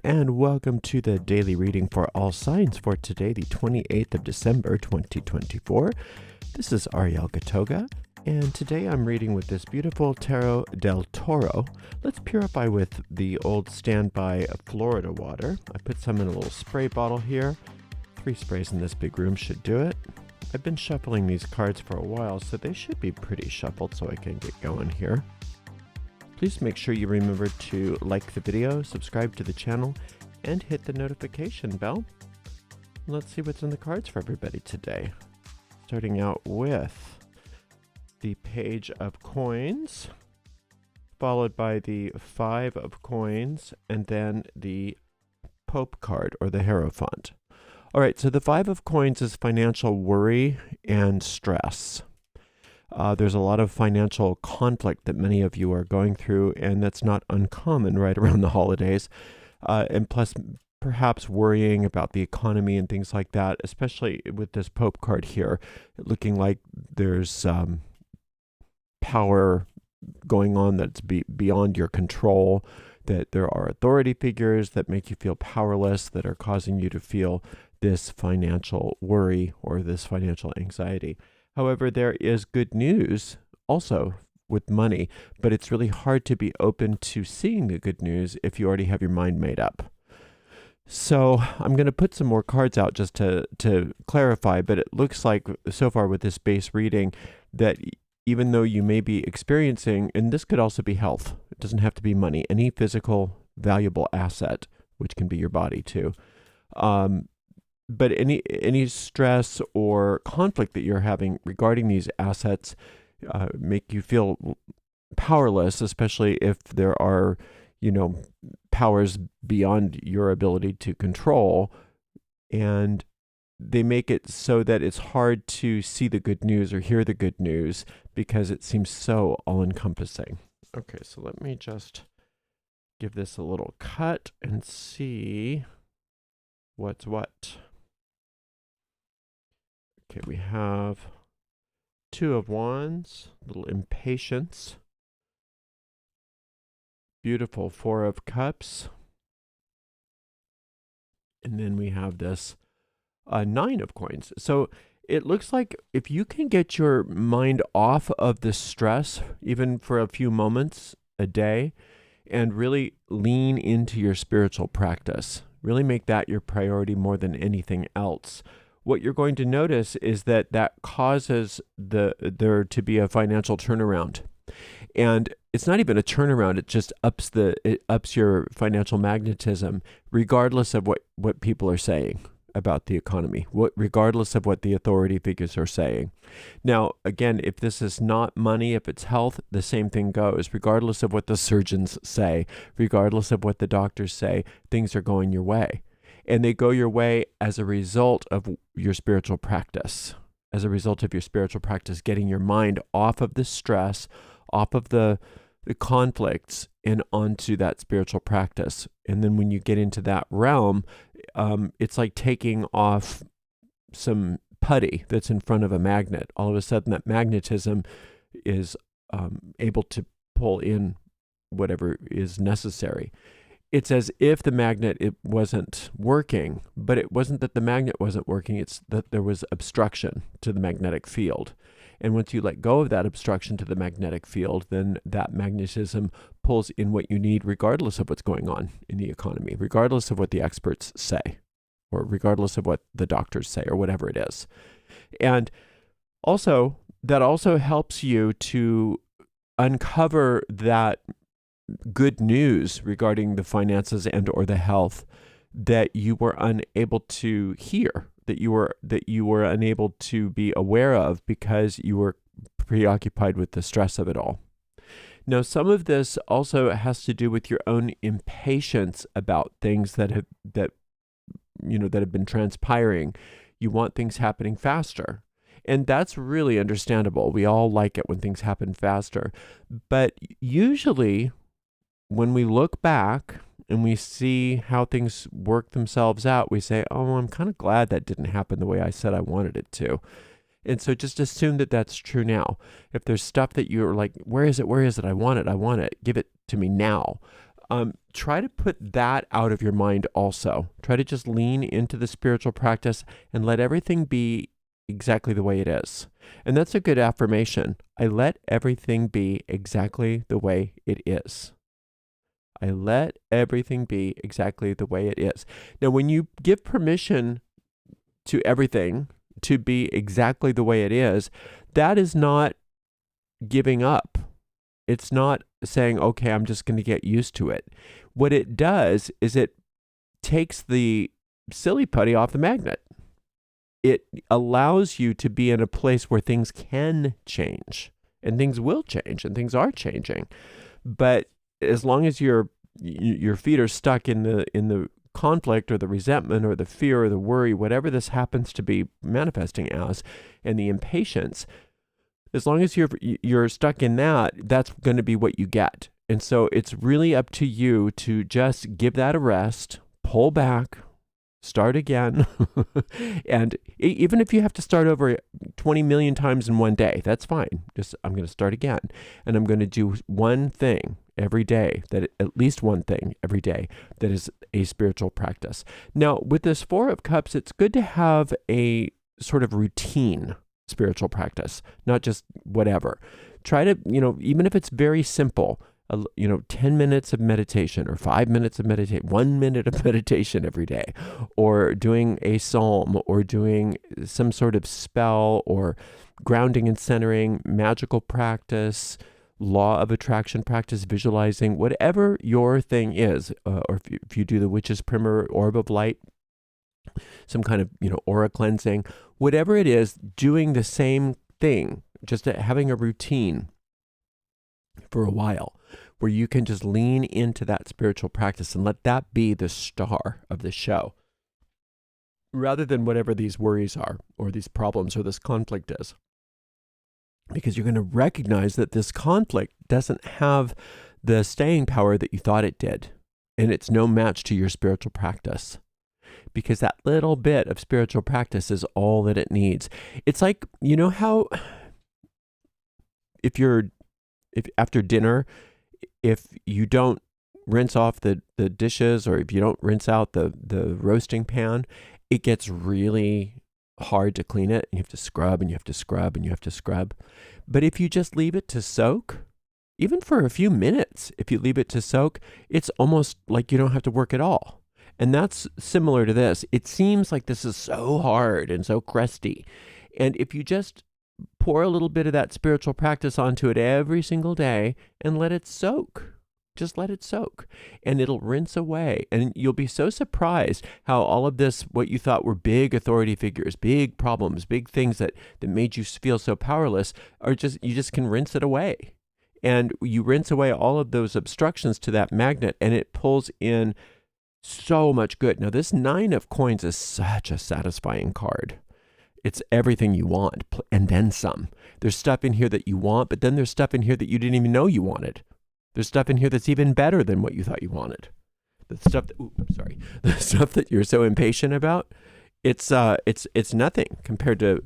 and welcome to the daily reading for all signs for today, the 28th of December, 2024. This is Ariel Gatoga, and today I'm reading with this beautiful Tarot del Toro. Let's purify with the old standby Florida water. I put some in a little spray bottle here. 3 sprays in this big room should do it. I've been shuffling these cards for a while, so they should be pretty shuffled so I can get going here. Please make sure you remember to like the video, subscribe to the channel, and hit the notification bell. Let's see what's in the cards for everybody today. Starting out with the Page of Coins, followed by the 5 of Coins, and then the Pope card, or the Hierophant. All right, so the 5 of Coins is financial worry and stress. There's a lot of financial conflict that many of you are going through, and that's not uncommon right around the holidays. And plus, perhaps worrying about the economy and things like that, especially with this Pope card here, looking like there's power going on that's beyond your control, that there are authority figures that make you feel powerless, that are causing you to feel this financial worry or this financial anxiety. However, there is good news also with money, but it's really hard to be open to seeing the good news if you already have your mind made up. So I'm going to put some more cards out just to clarify, but it looks like so far with this base reading that even though you may be experiencing, and this could also be health, it doesn't have to be money, any physical valuable asset, which can be your body too. But any stress or conflict that you're having regarding these assets make you feel powerless, especially if there are, powers beyond your ability to control, and they make it so that it's hard to see the good news or hear the good news because it seems so all-encompassing. Okay, so let me just give this a little cut and see what's what. Okay, we have 2 of Wands, little impatience. Beautiful 4 of Cups. And then we have this 9 of Coins. So it looks like if you can get your mind off of the stress, even for a few moments a day, and really lean into your spiritual practice, really make that your priority more than anything else, what you're going to notice is that causes there to be a financial turnaround. And it's not even a turnaround, it just ups your financial magnetism, regardless of what people are saying about the economy, regardless of what the authority figures are saying. Now, again, if this is not money, if it's health, the same thing goes. Regardless of what the surgeons say, regardless of what the doctors say, things are going your way. And they go your way as a result of your spiritual practice, getting your mind off of the stress, off of the conflicts, and onto that spiritual practice. And then when you get into that realm, it's like taking off some putty that's in front of a magnet. All of a sudden, that magnetism is able to pull in whatever is necessary. It's as if the magnet, it wasn't working, but it wasn't that the magnet wasn't working, it's that there was obstruction to the magnetic field. And once you let go of that obstruction to the magnetic field, then that magnetism pulls in what you need regardless of what's going on in the economy, regardless of what the experts say, or regardless of what the doctors say, or whatever it is. And also, that also helps you to uncover that good news regarding the finances and or the health that you were unable to hear, that you were unable to be aware of because you were preoccupied with the stress of it all. Now, some of this also has to do with your own impatience about things that have been transpiring. You want things happening faster. And that's really understandable. We all like it when things happen faster. But usually, when we look back and we see how things work themselves out, we say, oh, I'm kind of glad that didn't happen the way I said I wanted it to. And so just assume that that's true now. If there's stuff that you're like, where is it? I want it. Give it to me now. try to put that out of your mind also. Try to just lean into the spiritual practice and let everything be exactly the way it is. And that's a good affirmation. I let everything be exactly the way it is. I let everything be exactly the way it is. Now, when you give permission to everything to be exactly the way it is, that is not giving up. It's not saying, okay, I'm just going to get used to it. What it does is it takes the silly putty off the magnet. It allows you to be in a place where things can change, and things will change, and things are changing. But as long as your feet are stuck in the conflict or the resentment or the fear or the worry, whatever this happens to be manifesting as, and the impatience, as long as you're stuck in that, that's going to be what you get. And so it's really up to you to just give that a rest, pull back, start again. And even if you have to start over 20 million times in one day, that's fine. I'm going to start again. And I'm going to do one thing every day, at least one thing every day that is a spiritual practice. Now, with this Four of Cups, it's good to have a sort of routine spiritual practice, not just whatever. Try to, even if it's very simple, 10 minutes of meditation or 5 minutes of meditation, 1 minute of meditation every day, or doing a psalm, or doing some sort of spell, or grounding and centering, magical practice, law of attraction practice, visualizing, whatever your thing is, or if you do the witch's primer, orb of light, some kind of, aura cleansing, whatever it is, doing the same thing, just having a routine for a while where you can just lean into that spiritual practice and let that be the star of the show, rather than whatever these worries are, or these problems, or this conflict is. Because you're going to recognize that this conflict doesn't have the staying power that you thought it did. And it's no match to your spiritual practice. Because that little bit of spiritual practice is all that it needs. It's like, how if after dinner, if you don't rinse off the dishes, or if you don't rinse out the roasting pan, it gets really hard to clean it, and you have to scrub, and you have to scrub, and you have to scrub. But if you just leave it to soak, even for a few minutes, if you leave it to soak, it's almost like you don't have to work at all. And that's similar to this. It seems like this is so hard and so crusty. And if you just pour a little bit of that spiritual practice onto it every single day and let it soak, just let it soak, and it'll rinse away. And you'll be so surprised how all of this, what you thought were big authority figures, big problems, big things that made you feel so powerless, you just can rinse it away. And you rinse away all of those obstructions to that magnet, and it pulls in so much good. Now, this Nine of Coins is such a satisfying card. It's everything you want, and then some. There's stuff in here that you want, but then there's stuff in here that you didn't even know you wanted. There's stuff in here that's even better than what you thought you wanted. The stuff that you're so impatient about, it's nothing compared to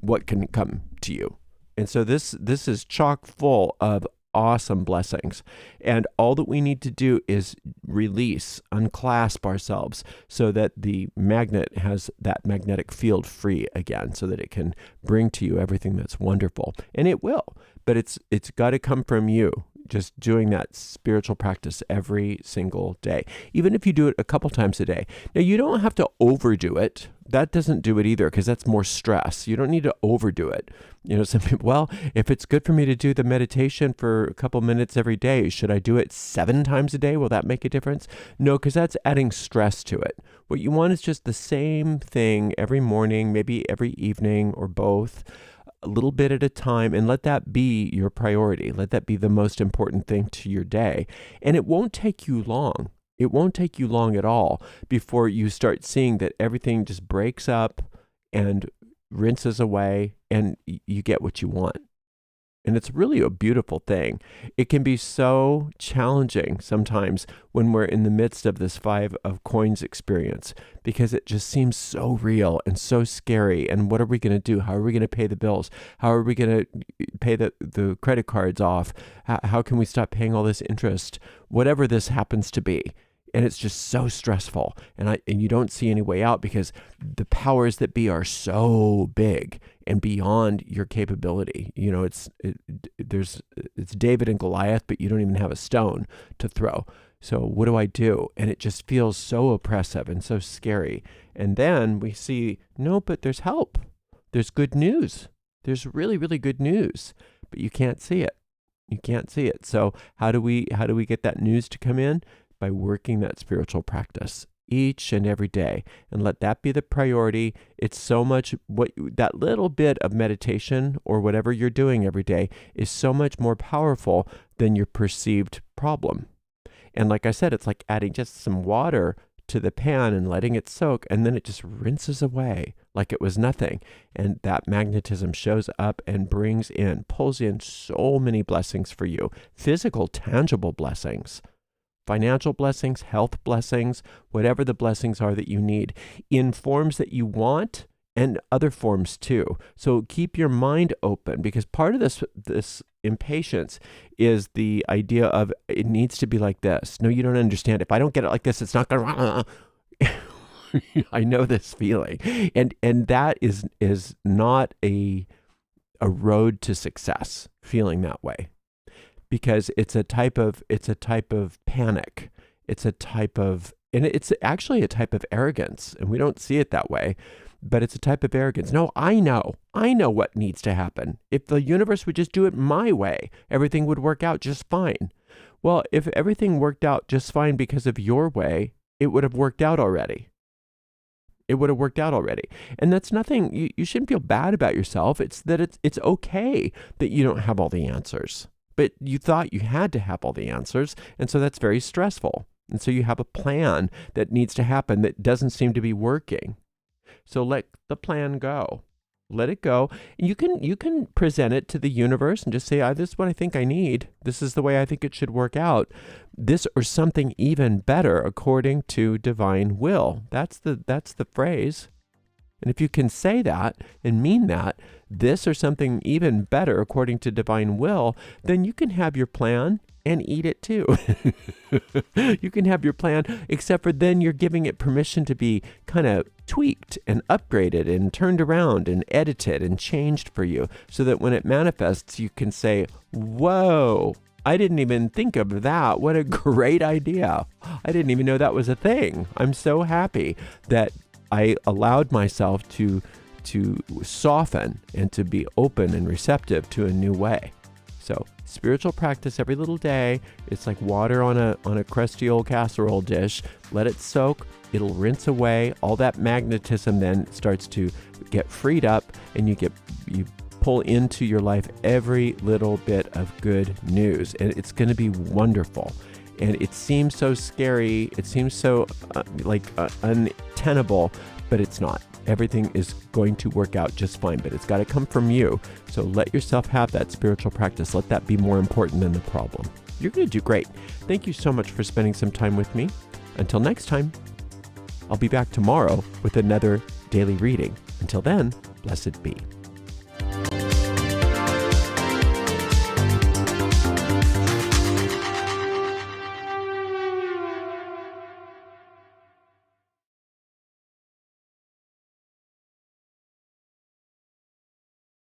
what can come to you. And so this is chock full of awesome blessings. And all that we need to do is release, unclasp ourselves so that the magnet has that magnetic field free again, so that it can bring to you everything that's wonderful. And it will, but it's got to come from you. Just doing that spiritual practice every single day, even if you do it a couple times a day. Now, you don't have to overdo it. That doesn't do it either, because that's more stress. You don't need to overdo it. Some people, well, if it's good for me to do the meditation for a couple minutes every day, should I do it 7 times a day? Will that make a difference? No, because that's adding stress to it. What you want is just the same thing every morning, maybe every evening, or both, a little bit at a time, and let that be your priority. Let that be the most important thing to your day. And it won't take you long. It won't take you long at all before you start seeing that everything just breaks up and rinses away, and you get what you want. And it's really a beautiful thing. It can be so challenging sometimes when we're in the midst of this 5 of Coins experience, because it just seems so real and so scary. And what are we going to do? How are we going to pay the bills? How are we going to pay the credit cards off? How can we stop paying all this interest? Whatever this happens to be. And it's just so stressful, and you don't see any way out because the powers that be are so big and beyond your capability. You know, it's David and Goliath, but you don't even have a stone to throw. So what do I do? And it just feels so oppressive and so scary. And then we see, no, but there's help. There's good news. There's really, really good news, but you can't see it. You can't see it. So how do we get that news to come in? By working that spiritual practice each and every day, and let that be the priority. It's so much that little bit of meditation or whatever you're doing every day is so much more powerful than your perceived problem. And like I said, it's like adding just some water to the pan and letting it soak, and then it just rinses away like it was nothing. And that magnetism shows up and pulls in so many blessings for you, physical, tangible blessings. Financial blessings, health blessings, whatever the blessings are that you need in forms that you want and other forms too. So keep your mind open, because part of this impatience is the idea of it needs to be like this. No, you don't understand. If I don't get it like this, it's not going to. I know this feeling, and that is not a road to success. Feeling that way. Because it's a type of panic. It's actually a type of arrogance, and we don't see it that way, but it's a type of arrogance. No, I know what needs to happen. If the universe would just do it my way, everything would work out just fine. Well, if everything worked out just fine because of your way, it would have worked out already. And that's nothing, you shouldn't feel bad about yourself. It's that it's okay that you don't have all the answers. But you thought you had to have all the answers, and so that's very stressful. And so you have a plan that needs to happen that doesn't seem to be working. So let the plan go. Let it go. You can present it to the universe and just say, this is what I think I need. This is the way I think it should work out. This or something even better according to divine will. That's the phrase. And if you can say that and mean that, this or something even better according to divine will, then you can have your plan and eat it too. You can have your plan, except for then you're giving it permission to be kind of tweaked and upgraded and turned around and edited and changed for you, so that when it manifests, you can say, whoa, I didn't even think of that. What a great idea. I didn't even know that was a thing. I'm so happy that I allowed myself to soften and to be open and receptive to a new way. So spiritual practice every little day. It's like water on a crusty old casserole dish. Let it soak. It'll rinse away. All that magnetism then starts to get freed up, and you pull into your life every little bit of good news, and it's going to be wonderful. And it seems so scary. It seems so untenable, but it's not. Everything is going to work out just fine, but it's got to come from you. So let yourself have that spiritual practice. Let that be more important than the problem. You're going to do great. Thank you so much for spending some time with me. Until next time, I'll be back tomorrow with another daily reading. Until then, blessed be.